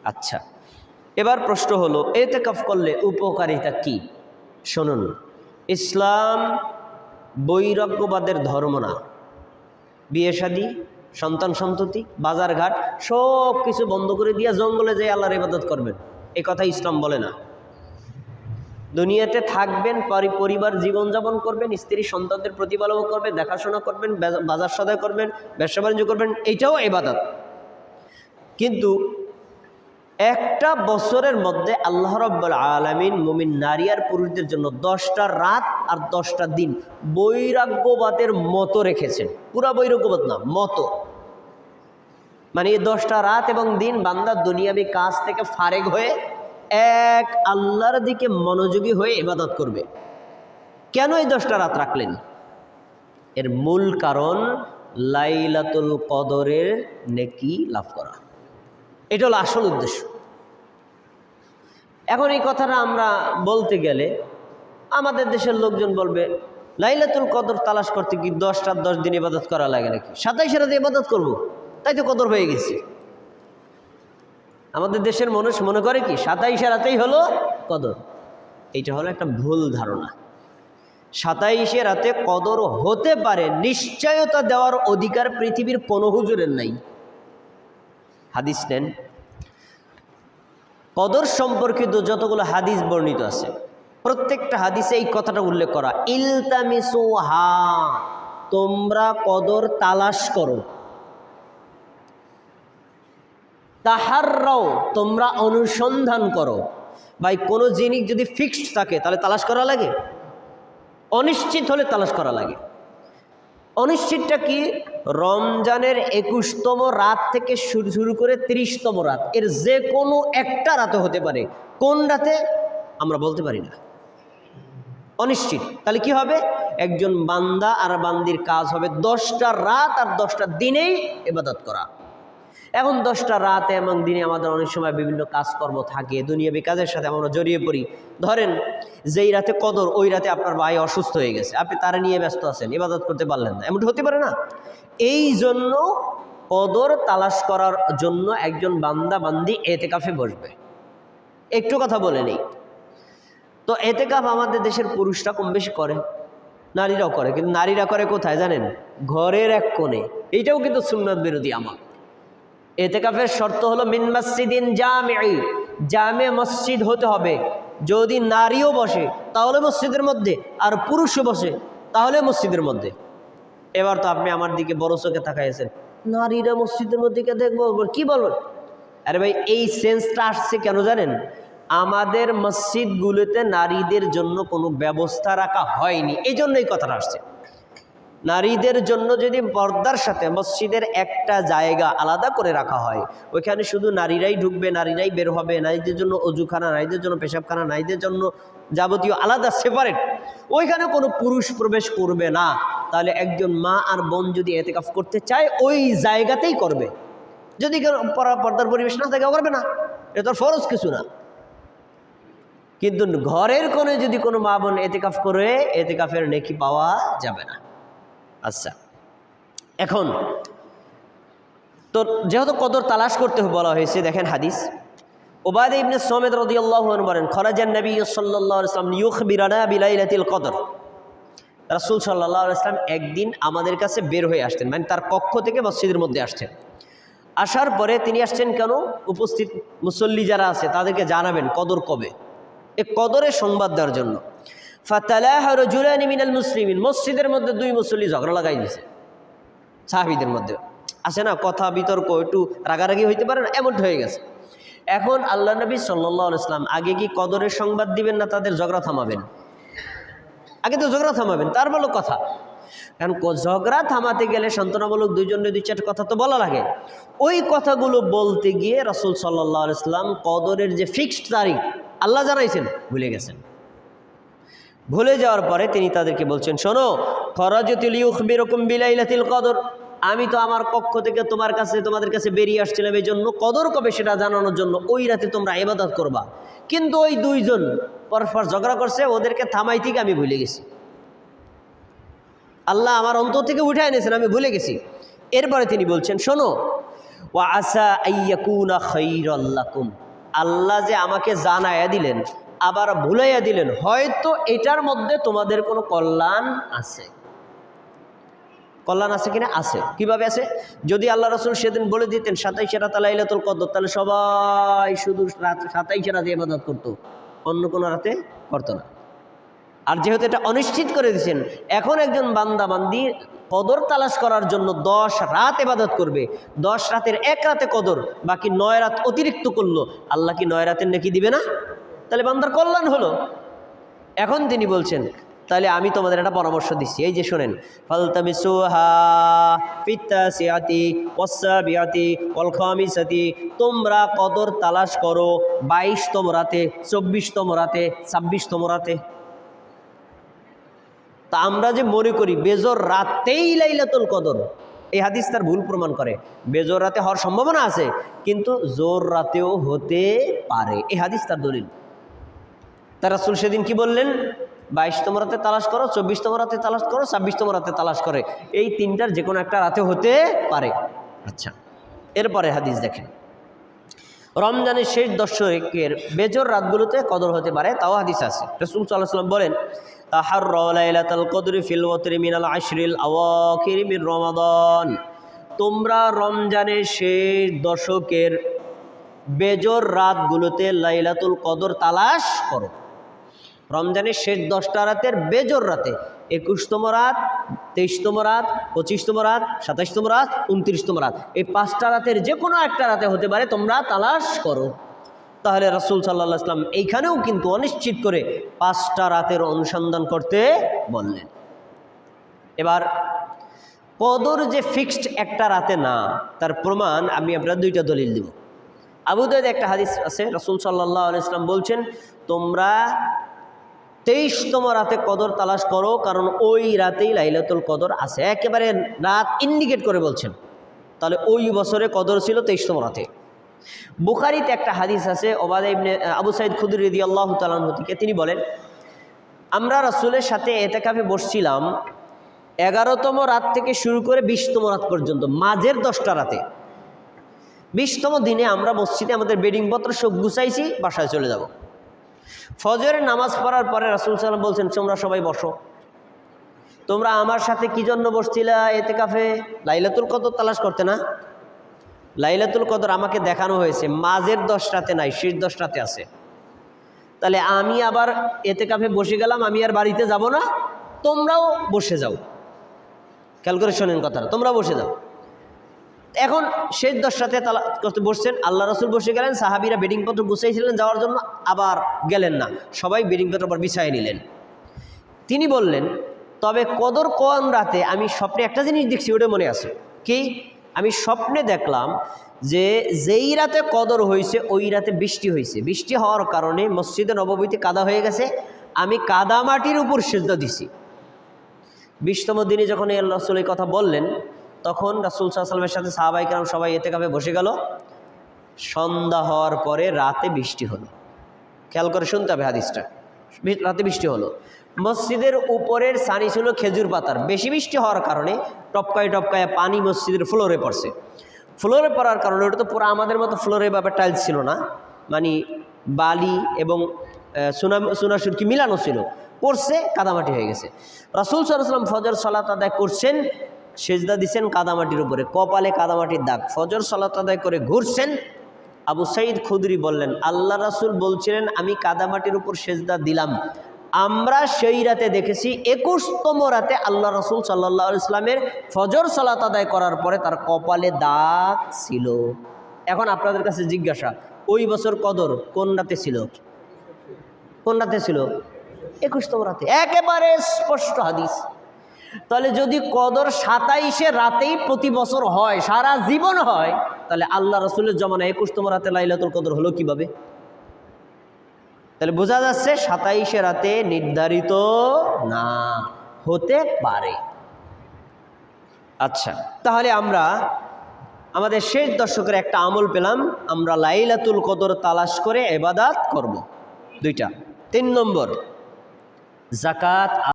আচ্ছা, এবার প্রশ্ন হলো ইতিকাফ করলে উপকারিতা কি? শুনুন, ইসলাম বৈরাগ্যবাদের ধর্ম না। বিয়ে শাদী, সন্তান সন্ততি, বাজারঘাট সব কিছু বন্ধ করে দিয়ে জঙ্গলে যেয়ে আল্লাহর ইবাদত করবেন, এই কথা ইসলাম বলে না। দুনিয়াতে থাকবেন, পরিবার জীবনযাপন করবেন, স্ত্রী সন্তানদের প্রতিপালন করবেন, দেখাশোনা করবেন, বাজার সদাই করবেন, ব্যবসা বাণিজ্য করবেন, এইটাও ইবাদত। কিন্তু একটা বছরের মধ্যে আল্লাহ রাব্বুল আলামিন মুমিন নারী আর পুরুষদের জন্য 10টা রাত আর 10টা দিন বৈরাগ্যবাদের মতো রেখেছেন। পুরা বৈরাগ্যবাদ না, মতো। মানে এই 10টা রাত এবং দিন বান্দা দুনিয়াবি কাজ থেকে ফারেগ হয়ে এক আল্লাহর দিকে মনোযোগী হয়ে ইবাদত করবে। কেন এই 10টা রাত রাখলেন? এর মূল কারণ লাইলাতুল কদরের নেকি লাভ করা। এটা হলো আসল উদ্দেশ্য। এখন এই কথাটা আমরা বলতে গেলে আমাদের দেশের লোকজন বলবে, লাইলাতুল কদর তালাশ করতে কি 10টার 10 দিন ইবাদত করা লাগে নাকি? 27 রাতে ইবাদত করব, তাই তো কদর হয়ে গেছে। আমাদের দেশের মানুষ মনে করে কি 27 রাতেই হলো কদর। এইটা হলো একটা ভুল ধারণা। 27 রাতে কদর হতে পারে, নিশ্চয়তা দেওয়ার অধিকার পৃথিবীর কোনো হুজুরের নাই। হাদিস নেন, কদর সম্পর্কিত যতগুলো হাদিস বর্ণিত আছে প্রত্যেকটা হাদিসে এই কথাটা উল্লেখ করা, ইলতামিসুহা, তোমরা কদর তালাশ করো, তাহাররাও, তোমরা অনুসন্ধান করো। ভাই, কোনো জিনিস যদি ফিক্সড থাকে তাহলে তালাশ করা লাগে? অনিশ্চিত হলে তালাশ করা লাগে। অনিশ্চিতটা কি? রমজানের 21তম রাত থেকে শুরু করে 30তম রাত, এর যে কোনো একটা রাতে হতে পারে। কোন রাতে আমরা বলতে পারি না, অনিশ্চিত। তাহলে কি হবে? একজন বান্দা আর বান্দির কাজ হবে 10টা রাত আর 10টা দিনেই ইবাদত করা। এখন 10টা রাতে এবং দিনে আমাদের অনেক সময় বিভিন্ন কাজকর্ম থাকে, দুনিয়াবি কাজের সাথে আমরা জড়িয়ে পড়ি। ধরেন যেই রাতে কদর, ওই রাতে আপনার ভাই অসুস্থ হয়ে গেছে, আপনি তারা নিয়ে ব্যস্ত আছেন, ইবাদত করতে পারলেন না, এমনটা হতে পারে না? এই জন্য কদর তালাশ করার জন্য একজন বান্দা বান্দি এতেকাফে বসবে। একটু কথা বলে নেই তো, এতেকাফ আমাদের দেশের পুরুষরা কম বেশি করে, নারীরাও করে। কিন্তু নারীরা করে কোথায় জানেন? ঘরের এক কোণে। এইটাও কিন্তু সুন্নাত বিরোধী আমল। এতেকাফের শর্ত হলো মিন মসজিদিন জামিঈ, জামে মসজিদ হতে হবে। যদি নারীও বসে তাহলে মসজিদের মধ্যে, আর পুরুষও বসে তাহলে মসজিদের মধ্যে। এবার তো আপনি আমার দিকে বড় চোখে তাকাইছেন, নারীরা মসজিদের মধ্যে কে দেখবো, কি বলবেন? আরে ভাই, এই সেন্সটা আসছে কেন জানেন? আমাদের মসজিদগুলোতে নারীদের জন্য কোনো ব্যবস্থা রাখা হয়নি, এই জন্য এই কথাটা আসছে। নারীদের জন্য যদি পর্দার সাথে মসজিদের একটা জায়গা আলাদা করে রাখা হয়, ওইখানে শুধু নারীরাই ঢুকবে, নারীরাই বের হবে, নারীদের জন্য অজুখানা, নারীদের জন্য পেশাবখানা, নারীদের জন্য যাবতীয় আলাদা সেপারেট, ওইখানে কোনো পুরুষ প্রবেশ করবে না। তাহলে একজন মা আর বোন যদি এতেকাফ করতে চায় ওই জায়গাতেই করবে। যদি পর্দার পরিবেশ না থাকে করবে না, এটা তো ফরজ কিছু না। কিন্তু ঘরের কোণে যদি কোনো মা বোন এতেকাফ করে, এতেকাফের নেকি পাওয়া যাবে না। আচ্ছা, এখন তো যেহেতু কদর তালাশ করতে বলা হয়েছে, দেখেন হাদিস, উবাদা ইবনে সামিত রাদিয়াল্লাহু আনহু বলেন, খরাজান নবী সাল্লাল্লাহু আলাইহি ওয়াসাল্লাম ইউখবিরানা বিলাইলাতিল কদর। রাসূল সাল্লাল্লাহু আলাইহি ওয়াসাল্লাম একদিন আমাদের কাছে বের হয়ে আসতেন, মানে তার কক্ষ থেকে মসজিদের মধ্যে আসতেন। আসার পরে তিনি আসছেন কেন? উপস্থিত মুসল্লি যারা আছে তাদেরকে জানাবেন কদর কবে, এই কদরের সংবাদ দেওয়ার জন্য। ফাতালাহা রাজুলানি মিনাল মুসলিমিন, মসজিদের মধ্যে 2 মুসল্লি ঝগড়া লাগাই দিয়েছে। সাহাবীদের মধ্যে আছে না, কথা বিতর্ক, একটু রাগারাগি হইতে পারে না, এমনটা হয়ে গেছে। এখন আল্লাহ নবী সাল্লাল্লাহু আলাইহি ওয়াসাল্লাম আগে কি কদরের সংবাদ দিবেন না তাদের ঝগড়া থামাবেন? আগে তো ঝগড়া থামাবেন, তার বলো কথা। কারণ ঝগড়া থামাতে গেলে সান্ত্বনামূলক 2-4 কথা তো বলা লাগে। ওই কথাগুলো বলতে গিয়ে রাসূল সাল্লাল্লাহু আলাইহি ওয়াসাল্লাম কদরের যে ফিক্সড তারিখ আল্লাহ জানাইছেন ভুলে গেছেন। ভুলে যাওয়ার পরে তিনি তাদেরকে বলছেন, শোনো, খরাজাতু লিউখবিরুকুম বিলাইলাতিল কদর, আমি তো আমার কক্ষ থেকে তোমাদের কাছে বেরিয়ে আসছিলাম এই জন্য কদর কবে সেটা জানানোর জন্য। ওই রাতে তোমরা ইবাদত করবা। কিন্তু ওই 2 জন পরস্পর ঝগড়া করছে, ওদেরকে থামাই থেকে আমি ভুলে গেছি। আল্লাহ আমার অন্তর থেকে উঠে এনেছেন, আমি ভুলে গেছি। এরপরে তিনি বলছেন, শোনো, ওয়া আসা আইয়াকুনা খাইরাল লাকুম, আল্লাহ যে আমাকে জানায়া দিলেন আবার ভুলাইয়া দিলেন, হয়তো এটার মধ্যে তোমাদের কোনো কল্যাণ আছে। কল্যাণ আছে কিনা? আছে। কিভাবে আছে? যদি আল্লাহ রাসূল সেদিন বলে দিতেন 27 রাত লাইলাতুল কদর, তাহলে সবাই শুধু রাত 27 রাতে ইবাদত করতো, অন্য কোনো রাতে করতো না। আর যেহেতু এটা অনিশ্চিত করে দিয়েছেন, এখন একজন বান্দা বান্দি কদর তালাশ করার জন্য 10 রাত ইবাদত করবে, 10 রাতের 1 রাতে কদর, বাকি 9 রাত অতিরিক্ত করলো, আল্লাহ কি 9 রাতের নেকি দিবে না? তাহলে বান্দার কল্যাণ হলো। এখন তিনি বলছেন, তাহলে আমি তোমাদের একটা পরামর্শ দিচ্ছি, এই যে শোনেন, ফালতামিসুহা ফিত্তাসিয়াতি ওয়াসসাবিয়াতি ওয়াল খামিসাতি, তোমরা কদর তালাশ করো 22তম রাতে, 24তম রাতে, 26তম রাতে। তা আমরা যে মনে করি বেজর রাতেই লাইলাতুল কদর, এই হাদিস তার ভুল প্রমাণ করে। বেজর রাতে হওয়ার সম্ভাবনা আছে, কিন্তু জোর রাতেও হতে পারে, এই হাদিস তার দলিল। তার রাসূল সেদিন কি বললেন? 22তম রাতে তালাশ করো, 24তম রাতে তালাশ করো, 26তম রাতে তালাশ করে, এই তিনটার যে কোনো একটা রাতে হতে পারে। আচ্ছা, এরপরে হাদিস দেখেন, রমজানের শেষ দশকের বেজর রাতগুলোতে কদর হতে পারে, তাও হাদিস আছে। রাসূল সাল্লাল্লাহু আলাইহি ওয়াসাল্লাম বলেন, তাহাররাউ লাইলাতাল কদরি ফিল ওয়াতরি মিনাল আশরিল আওয়াখির মিন রমাদান, তোমরা রমজানের শেষ দশকের বেজর রাতগুলোতে লাইলাতুল কদর তালাশ করো। রমজানের শেষ 10টা রাতের বেজর রাতে, 21তম রাত, 23তম রাত, 25তম রাত, 27তম রাত, 29তম রাত, এই 5টা রাতের যে কোনো একটা রাতে হতে পারে, তোমরা তালাশ করো। তাহলে রাসূল সাল্লাল্লাহু আলাইহি ওয়াসাল্লাম এইখানেও কিন্তু অনিশ্চিত করে 5টা রাতের অনুসন্ধান করতে বললেন। এবার কদর যে ফিক্সড একটা রাতে না, তার প্রমাণ আমি আপনার 2টা দলিল দিব। আবু দাউদ একটা হাদিস আছে, রাসূল সাল্লাল্লাহু আলাইহি ওয়াসাল্লাম বলছেন, তোমরা 23তম রাতে কদর তালাশ করো, কারণ ওই রাতেই লাইলাতুল কদর আছে। একেবারে রাত ইন্ডিকেট করে বলছেন, তাহলে ওই বছরে কদর ছিল 23তম রাতে। বুখারীতে একটা হাদিস আছে, ওবাদা ইবনে আবু সাঈদ খুদরি রাদিয়াল্লাহু তাআলা আনহু থেকে, তিনি বলেন, আমরা রাসূলের সাথে ইতিকাফে বসছিলাম 11তম রাত থেকে শুরু করে 20তম রাত পর্যন্ত, মাঝের 10টা রাতে। 20তম দিনে আমরা মসজিদে আমাদের বেডিংপত্র সব গুছাইছি, বাসায় চলে যাব। ফজরের নামাজ পড়ার পরে রাসূল সাল্লাল্লাহু আলাইহি ওয়াসাল্লাম বলছেন, তোমরা সবাই বসো। তোমরা আমার সাথে কি জন্য বসছিলা ইতিকাফে? লাইলাতুল কদর তালাশ করতে না? লাইলাতুল কদর আমাকে দেখানো হয়েছে মাঝের 10 রাতে নাই, শেষ 10 রাতে আছে। তাহলে আমি আবার ইতিকাফে বসে গেলাম, আমি আর বাড়িতে যাব না, তোমরাও বসে যাও। খেয়াল করে শোনেন কথাটা, তোমরা বসে যাও। এখন শেষ 10 রাতে তালাশ করতে বসছেন, আল্লাহ রাসূল বসে গেলেন, সাহাবীরা বেডিংপত্র গুছাইছিলেন যাওয়ার জন্য, আবার গেলেন না, সবাই বেডিংপত্র আবার বিছায় নিলেন। তিনি বললেন, তবে কদর কোন রাতে আমি স্বপ্নে একটা জিনিস দেখছি, ওটা মনে আছে। কি? আমি স্বপ্নে দেখলাম যে যেই রাতে কদর হয়েছে ওই রাতে বৃষ্টি হয়েছে। বৃষ্টি হওয়ার কারণে মসজিদে নববীতে কাদা হয়ে গেছে, আমি কাদা মাটির উপর সিজদা দিছি। 20তম দিনে যখন এই আল্লাহ রাসূল এই কথা বললেন, তখন রাসূল সাল্লাল্লাহু আলাইহি ওয়াসাল্লামের সাথে সাহাবায়ে কেরাম সবাই ইতিকাফে বসে গেল। সন্ধ্যা হওয়ার পরে রাতে বৃষ্টি হলো। খেয়াল করে শুনতে হবে হাদিসটা, রাতে বৃষ্টি হলো। মসজিদের উপরের ছানি ছিল খেজুর পাতার, বেশি বৃষ্টি হওয়ার কারণে টপকায় টপকায় পানি মসজিদের ফ্লোরে পড়ছে। ফ্লোরে পড়ার কারণে, ওটা তো পুরো আমাদের মতো ফ্লোরে ব্যাপার টাইলস ছিল না, মানে বালি এবং সুনাসুরকি মিলানো ছিল, পড়ছে, কাদামাটি হয়ে গেছে। রাসূল সাল্লাল্লাহু আলাইহি ওয়াসাল্লাম ফজর সালাত আদায় করছেন, সেজদা দিচ্ছেন কাদামাটির উপরে, কপালে কাদামাটির দাগ। ফজর সালাত আদায় করে ঘুরছেন, আবু সাঈদ খুদরি বললেন, আল্লাহ রাসূল বলছিলেন আমি কাদামাটির উপর সেজদা দিলাম। আমরা সেই রাতে দেখেছি 21তম রাতে আল্লাহ রাসূল সাল্লাল্লাহু আলাইহি ওয়াসাল্লামের ফজর সালাত আদায় করার পরে তার কপালে দাগ ছিল। এখন আপনাদের কাছে জিজ্ঞাসা, ওই বছর কদর কোন রাতে ছিল? কোন রাতে ছিল? 21তম রাতে, একেবারে স্পষ্ট হাদিস। তাহলে যদি কদর 27 রাতেই প্রতি বছর হয়, সারা জীবন হয়, তাহলে আল্লাহ রাসূলের জমানায় 21তম রাতে লাইলাতুল কদর হলো কিভাবে? তাহলে বোঝা যাচ্ছে 27 রাতে নির্ধারিত না, হতে পারে। আচ্ছা, তাহলে আমরা আমাদের শেষ দশকের একটা আমল পেলাম, আমরা লাইলাতুল কদর তালাশ করে ইবাদত করব। 2টা। 3 নম্বর, যাকাত